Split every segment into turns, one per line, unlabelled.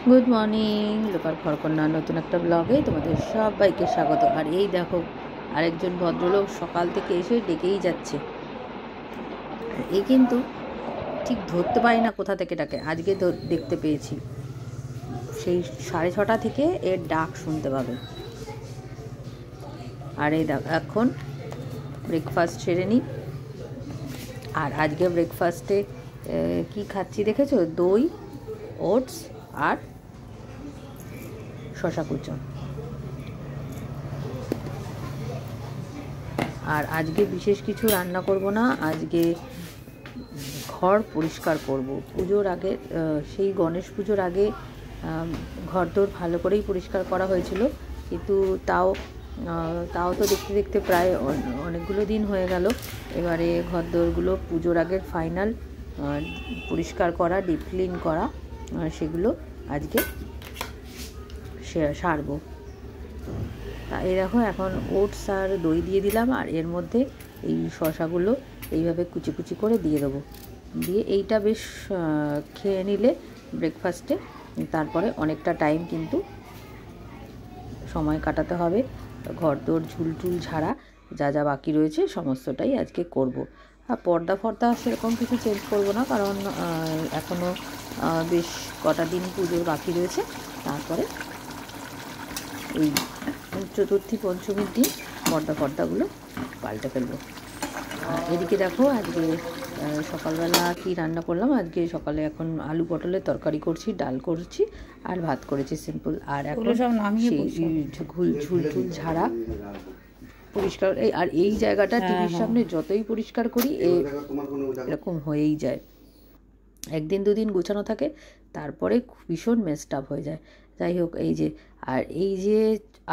Good morning, local ঘরকন্যা নতুন একটা ব্লগে তোমাদের সবাইকে স্বাগত। আর এই দেখো, আরেকজন ভদ্রলোক সকাল থেকে এসে ডেকেই যাচ্ছে। এই কিন্তু ঠিক ধরতে পারি না কোথা থেকে ডাকে। আজকে দেখতে পেয়েছি, সেই 6:30 থেকে এর ডাক শুনতে পাবে। আর এই দেখো, এখন ব্রেকফাস্ট সেরে নিই। আর আজকে ব্রেকফাস্টে কি খাচ্ছি দেখেছো? দই, ওটস আর শশা কুচো। আর আজকে বিশেষ কিছু রান্না করব না, আজকে ঘর পরিষ্কার করব। পুজোর আগে, সেই গণেশ পুজোর আগে ঘরদোর ভালো করেই পরিষ্কার করা হয়েছিল, কিন্তু তাও তো দেখতে দেখতে প্রায় অনেকগুলো দিন হয়ে গেল। এবারে ঘরদোরগুলো পুজোর আগের ফাইনাল পরিষ্কার করা, ডিপ ক্লিন করা, সেগুলো আজকে সারবো। তা এই দেখো, এখন ওটস আর দই দিয়ে দিলাম, আর এর মধ্যে এই শশাগুলো এইভাবে কুচি কুচি করে দিয়ে দেবো। দিয়ে এইটা বেশ খেয়ে নিলে ব্রেকফাস্টে, তারপরে অনেকটা টাইম কিন্তু সময় কাটাতে হবে। ঘরদোর ঝুলটুল ঝাড়া যা যা বাকি রয়েছে সমস্তটাই আজকে করব। আর পর্দা সেরকম কিছু চেঞ্জ করব না, কারণ এখনও বেশ কটা দিন পুজোর বাকি রয়েছে। তারপরে এই চতুর্থী পঞ্চমীর দিন পর্দাগুলো পাল্টে ফেলবো। এদিকে দেখো, আজকে সকালবেলা কি রান্না করলাম। আজকে সকালে এখন আলু পটলের তরকারি করছি, ডাল করছি আর ভাত করেছি সিম্পল। আর এখন ঝুল ঝাড়া পরিষ্কার। আর এই জায়গাটা টিভির সামনে যতই পরিষ্কার করি এরকম হয়েই যায়। একদিন দুদিন গোছানো থাকে, তারপরে ভীষণ মেসড আপ হয়ে যায়। যাই হোক, এই যে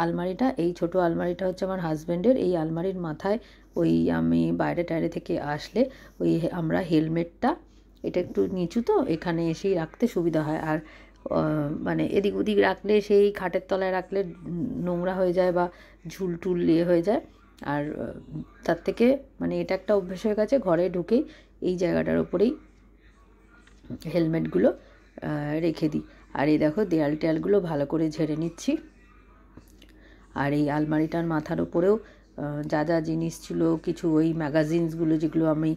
আলমারিটা, এই ছোট আলমারিটা হচ্ছে আমার হাজব্যান্ডের। এই আলমারির মাথায় আমি বাইরে থেকে আসলে আমরা হেলমেটটা, এটা একটু নিচু তো, এখানে এসেই রাখতে সুবিধা হয়। আর মানে এদিক ওদিক রাখলে, সেই খাটের তলায় রাখলে নোংরা হয়ে যায় বা ঝুলটুল হয়ে যায়। আর তার থেকে মানে এটা একটা অভ্যেস হয়ে গেছে, ঘরে ঢুকেই এই জায়গাটার ওপরেই হেলমেটগুলো রেখে দিই। আর এই দেখো, দেয়াল টেয়ালগুলো ভালো করে ঝেড়ে নিচ্ছি। আর এই আলমারিটার মাথার ওপরেও যা যা জিনিস ছিল, কিছু ওই ম্যাগাজিনসগুলো যেগুলো আমি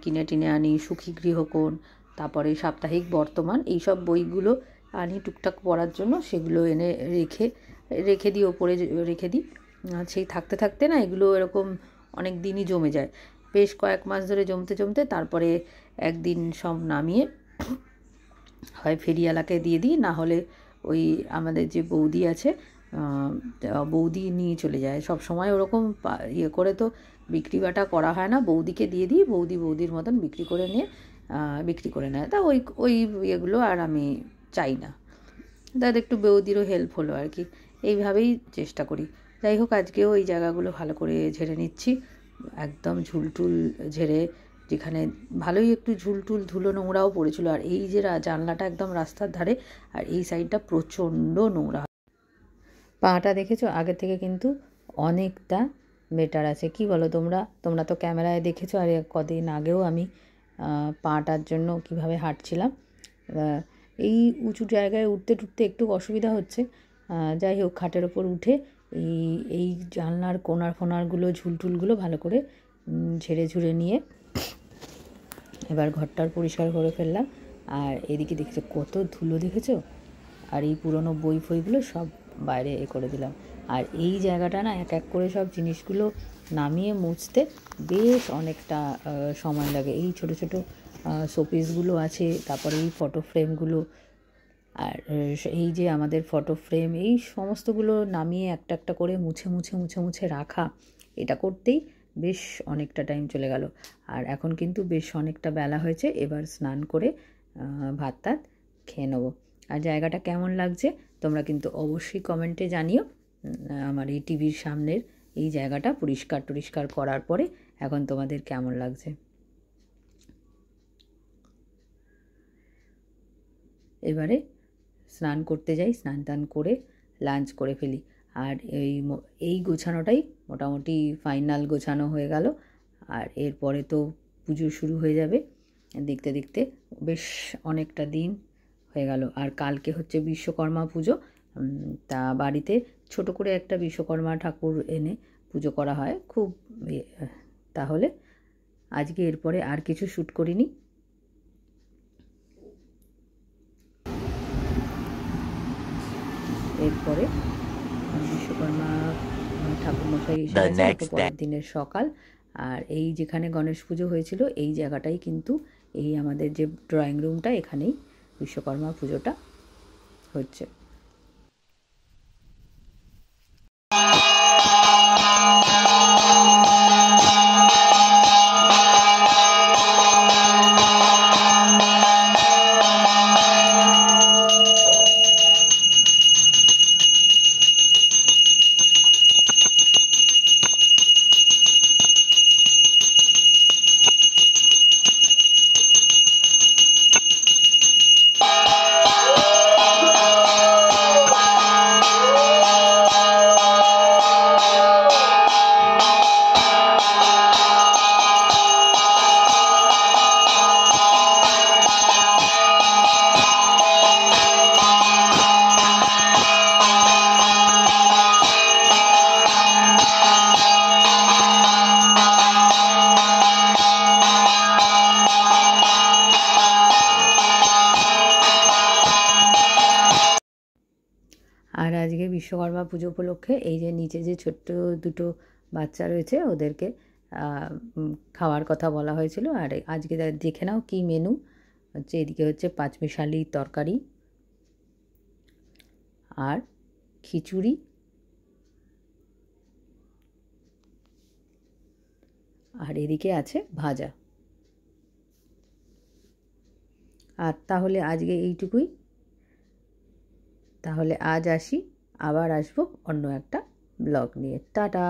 কিনে টিনে আনি, সুখী গৃহকোণ, তারপরে সাপ্তাহিক বর্তমান, এইসব বইগুলো আনি টুকটাক পড়ার জন্য, সেগুলো এনে রেখে দিই, ওপরে রেখে দিই। সেই থাকতে থাকতে না, এগুলো এরকম অনেক দিনই জমে যায়, বেশ কয়েক মাস ধরে জমতে তারপরে একদিন সব নামিয়ে হয় ফেরিওয়ালাকে দিয়ে দিই, না হলে ওই আমাদের যে বৌদি আছে, বৌদি নিয়ে চলে যায়। সব সময় ওরকম করে তো বিক্রি বাটা করা হয় না, বৌদিকে দিয়ে দিই, বৌদির মতন বিক্রি করে নেয়। তা ওই ইয়েগুলো আর আমি চাই না, তাদের একটু বৌদিরও হেল্প হলো আর কি, এইভাবেই চেষ্টা করি। যাই হোক, আজকেও এই জায়গাগুলো ভালো করে ঝেড়ে নিচ্ছি, একদম ঝুলটুল ঝেড়ে, যেখানে ভালোই একটু ঝুলটুল ধুলো নোংরাও পড়েছিল। আর এই যে জানলাটা একদম রাস্তার ধারে, আর এই সাইডটা প্রচণ্ড নোংরা। পাটা দেখেছো, আগের থেকে কিন্তু অনেকটা বেটার আছে। কি বলো তোমরা তো ক্যামেরায় দেখেছো, আর কদিন আগেও আমি পাটার জন্য কিভাবে হাঁটছিলাম। এই উঁচু জায়গায় উঠতে একটু অসুবিধা হচ্ছে। যাই হোক, খাটের ওপর উঠে এই জানলার কোনারগুলো, ঝুলটুলগুলো ভালো করে ঝেড়ে নিয়ে এবার ঘরটার পরিষ্কার করে ফেললাম। আর এদিকে দেখেছো কত ধুলো, দেখেছো? আর এই পুরনো বই ফইগুলো সব বাইরে করে দিলাম। আর এই জায়গাটা না, এক এক করে সব জিনিসগুলো নামিয়ে মুছতে বেশ অনেকটা সময় লাগে। এই ছোট ছোট শোপিসগুলো আছে, তারপরে এই ফটো ফ্রেমগুলো, আর এই যে আমাদের ফটো ফ্রেম, এই সমস্তগুলো নামিয়ে একটা করে মুছে রাখা, এটা করতেই বেশ অনেকটা টাইম চলে গেল। আর এখন কিন্তু বেশ অনেকটা বেলা হয়েছে, এবার স্নান করে ভাত টাত খেয়ে নেবো। আর জায়গাটা কেমন লাগছে তোমরা কিন্তু অবশ্যই কমেন্টে জানিও। আমার এই টিভির সামনের এই জায়গাটা পরিষ্কার করার পরে এখন তোমাদের কেমন লাগছে। এবারে স্নান করতে যাই, স্নান টান করে লাঞ্চ করে ফেলি। আর এই গোছানোটাই মোটামুটি ফাইনাল গোছানো হয়ে গেল। আর এরপরে তো পুজো শুরু হয়ে যাবে, দেখতে বেশ অনেকটা দিন হয়ে গেল। আর কালকে হচ্ছে বিশ্বকর্মা পুজো, তা বাড়িতে ছোট করে একটা বিশ্বকর্মা ঠাকুর এনে পুজো করা হয় খুব। তাহলে আজকে এরপরে আর কিছু শ্যুট করিনি। এরপরে বিশ্বকর্মা ঠাকুরমশাই এসে গেছে, পরের দিনের সকাল। আর এই যেখানে গণেশ পুজো হয়েছিল এই জায়গাটাই কিন্তু এই আমাদের যে ড্রয়িং রুমটা, এখানেই বিশ্বকর্মা পুজোটা হচ্ছে। আর আজকে বিশ্বকর্মা পুজো উপলক্ষে এই যে নিচে যে ছোট্ট দুটো বাচ্চা রয়েছে ওদেরকে খাওয়ার কথা বলা হয়েছিল। আর আজকে দেখে নাও কি মেনু হচ্ছে। এদিকে হচ্ছে পাঁচমিশালি তরকারি আর খিচুড়ি, আর এদিকে আছে ভাজা। আর তাহলে আজকে এইটুকুই। তাহলে আজ আসি, আবার আসবো অন্য একটা ব্লগ নিয়ে। টাটা।